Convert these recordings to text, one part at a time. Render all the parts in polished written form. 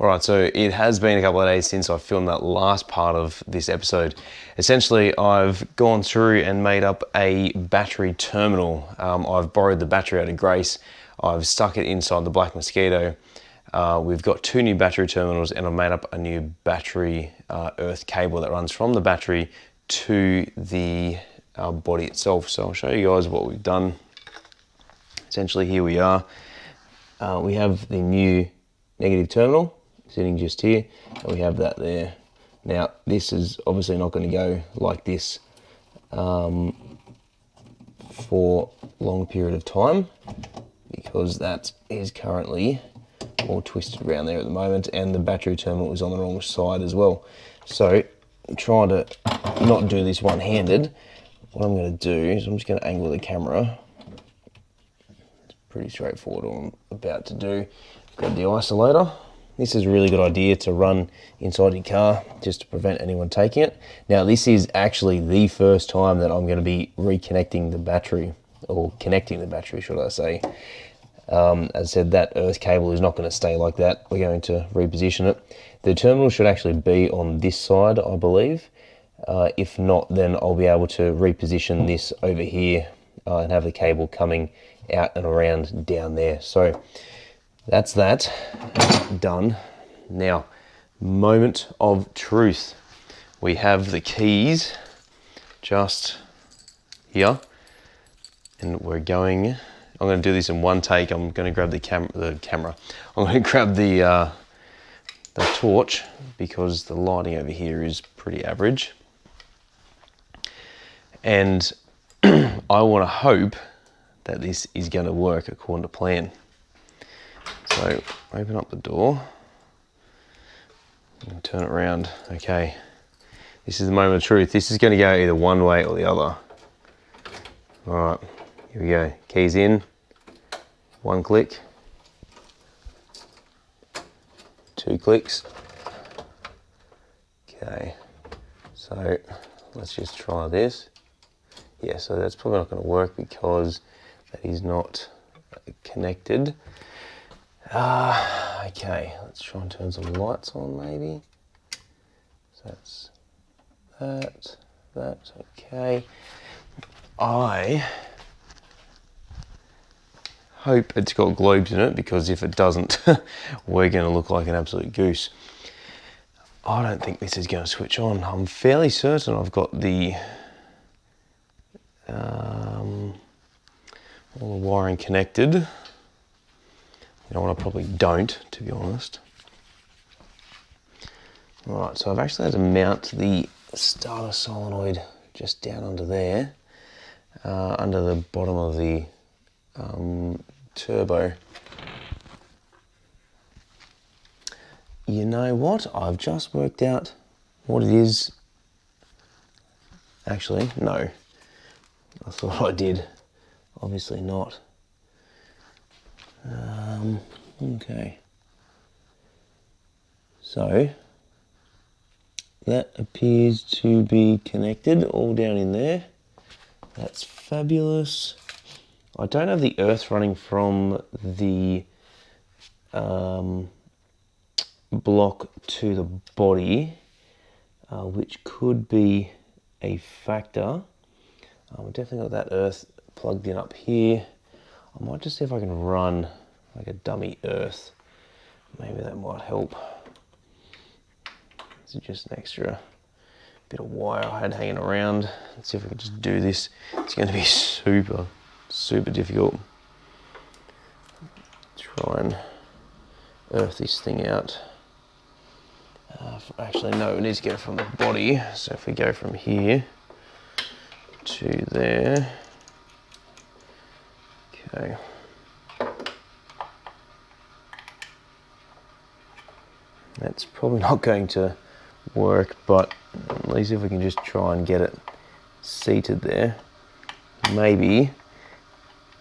Alright, so it has been a couple of days since I filmed that last part of this episode. Essentially, I've gone through and made up a battery terminal. I've borrowed the battery out of Grace. I've stuck it inside the Black Mosquito. We've got 2 new battery terminals, and I've made up a new battery earth cable that runs from the battery to the body itself. So I'll show you guys what we've done. Essentially, here we are. We have the new negative terminal sitting just here, and we have that there. Now, this is obviously not going to go like this for a long period of time, because that is currently all twisted around there at the moment, and the battery terminal is on the wrong side as well. So I'm trying to not do this one-handed. What I'm going to do is I'm just going to angle the camera. It's pretty straightforward what I'm about to do. Grab the isolator. This is a really good idea to run inside your car just to prevent anyone taking it. Now, this is actually the first time that I'm going to be reconnecting the battery, or connecting the battery, should I say. As I said, that earth cable is not going to stay like that. We're going to reposition it. The terminal should actually be on this side, I believe. If not, then I'll be able to reposition this over here and have the cable coming out and around down there. So that's that. Done. Now, moment of truth. We have the keys just here, and we're going. I'm going to do this in one take. I'm going to grab the camera. I'm going to grab the torch, because the lighting over here is pretty average, and I want to hope that this is going to work according to plan. So open up the door and turn it around. Okay, this is the moment of truth. This is going to go either one way or the other. All right, here we go. Keys in, 1 click, 2 clicks. Okay, so let's just try this. Yeah, so that's probably not going to work because that is not connected. Okay, let's try and turn some lights on maybe. So that's okay. I hope it's got globes in it, because if it doesn't, we're going to look like an absolute goose. I don't think this is going to switch on. I'm fairly certain I've got the all the wiring connected. You know what, I probably don't, to be honest. Alright, so I've actually had to mount the starter solenoid just down under there, under the bottom of the turbo. You know what? I've just worked out what it is. Actually, no. I thought I did. Obviously not. Okay. So that appears to be connected all down in there. That's fabulous. I don't have the earth running from the block to the body, which could be a factor. We've definitely got that earth plugged in up here. I might just see if I can run like a dummy earth. Maybe that might help. This is just an extra bit of wire I had hanging around. Let's see if we can just do this. It's going to be super difficult. Try and earth this thing out. Actually, no, we need to go from the body. So if we go from here to there. Okay. That's probably not going to work, but at least if we can just try and get it seated there, maybe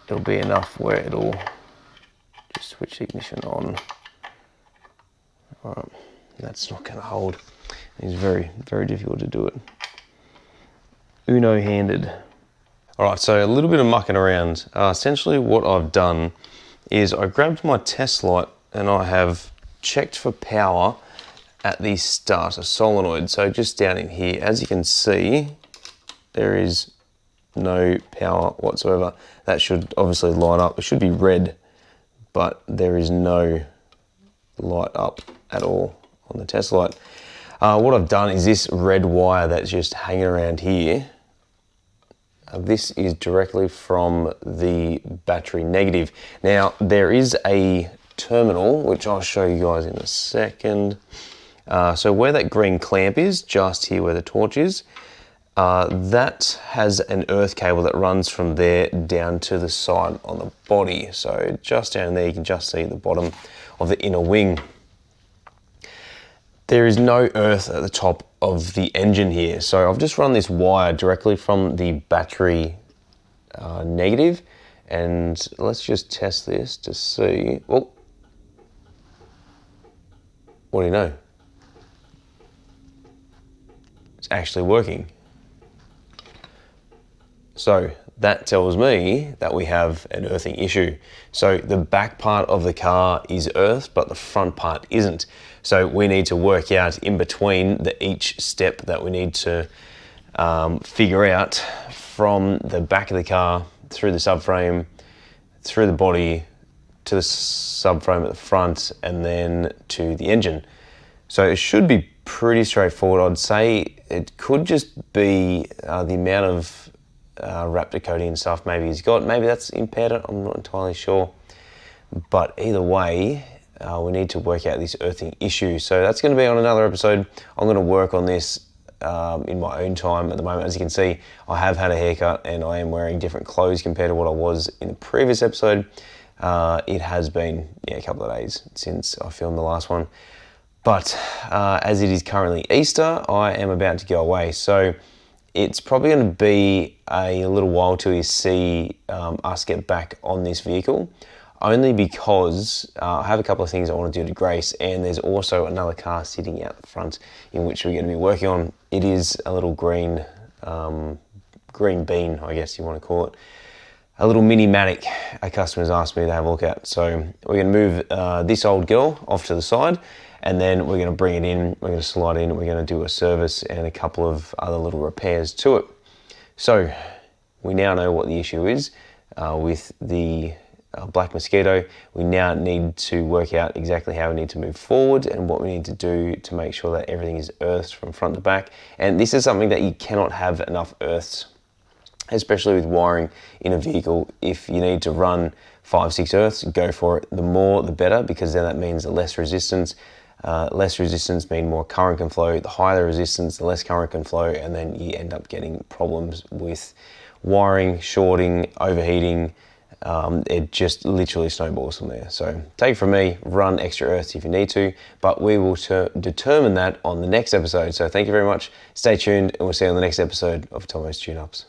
it'll be enough where it'll just switch the ignition on. Alright, that's not going to hold. It's very difficult to do it Uno-handed. Alright, so a little bit of mucking around. Essentially what I've done is I grabbed my test light and I have checked for power at the starter solenoid. So just down in here, as you can see, there is no power whatsoever. That should obviously light up. It should be red, but there is no light up at all on the test light. What I've done is this red wire that's just hanging around here, this is directly from the battery negative. Now, there is a terminal, which I'll show you guys in a second. So where that green clamp is, just here where the torch is, that has an earth cable that runs from there down to the side on the body. So just down there, you can just see the bottom of the inner wing. There is no earth at the top of the engine here. So I've just run this wire directly from the battery negative, and let's just test this to see. Well, what do you know? It's actually working. So that tells me that we have an earthing issue. So the back part of the car is earthed, but the front part isn't. So we need to work out in between each step that we need to figure out, from the back of the car, through the subframe, through the body, to the subframe at the front, and then to the engine. So it should be pretty straightforward. I'd say it could just be the amount of Raptor coating and stuff maybe he's got. Maybe that's impaired it, I'm not entirely sure. But either way, we need to work out this earthing issue. So that's going to be on another episode. I'm going to work on this in my own time at the moment. As you can see, I have had a haircut and I am wearing different clothes compared to what I was in the previous episode. It has been a couple of days since I filmed the last one. But as it is currently Easter, I am about to go away. So it's probably going to be a little while till you see us get back on this vehicle, only because I have a couple of things I want to do to Grace, and there's also another car sitting out the front in which we're going to be working on. It is a little green bean, I guess you want to call it. A little mini Matic a customer's asked me to have a look at. So we're going to move this old girl off to the side, and then we're going to bring it in, we're going to slide in, we're going to do a service and a couple of other little repairs to it. So we now know what the issue is with the Black Mosquito. We now need to work out exactly how we need to move forward and what we need to do to make sure that everything is earthed from front to back. And this is something that you cannot have enough earths, especially with wiring in a vehicle. If you need to run 5-6 earths, go for it. The more the better, because then that means less resistance. Less resistance means more current can flow. The higher the resistance, the less current can flow, and then you end up getting problems with wiring, shorting, overheating. It just literally snowballs from there. So take it from me, run extra earths if you need to, but we will determine that on the next episode. So thank you very much. Stay tuned, and we'll see you on the next episode of Tomo's Tune Ups.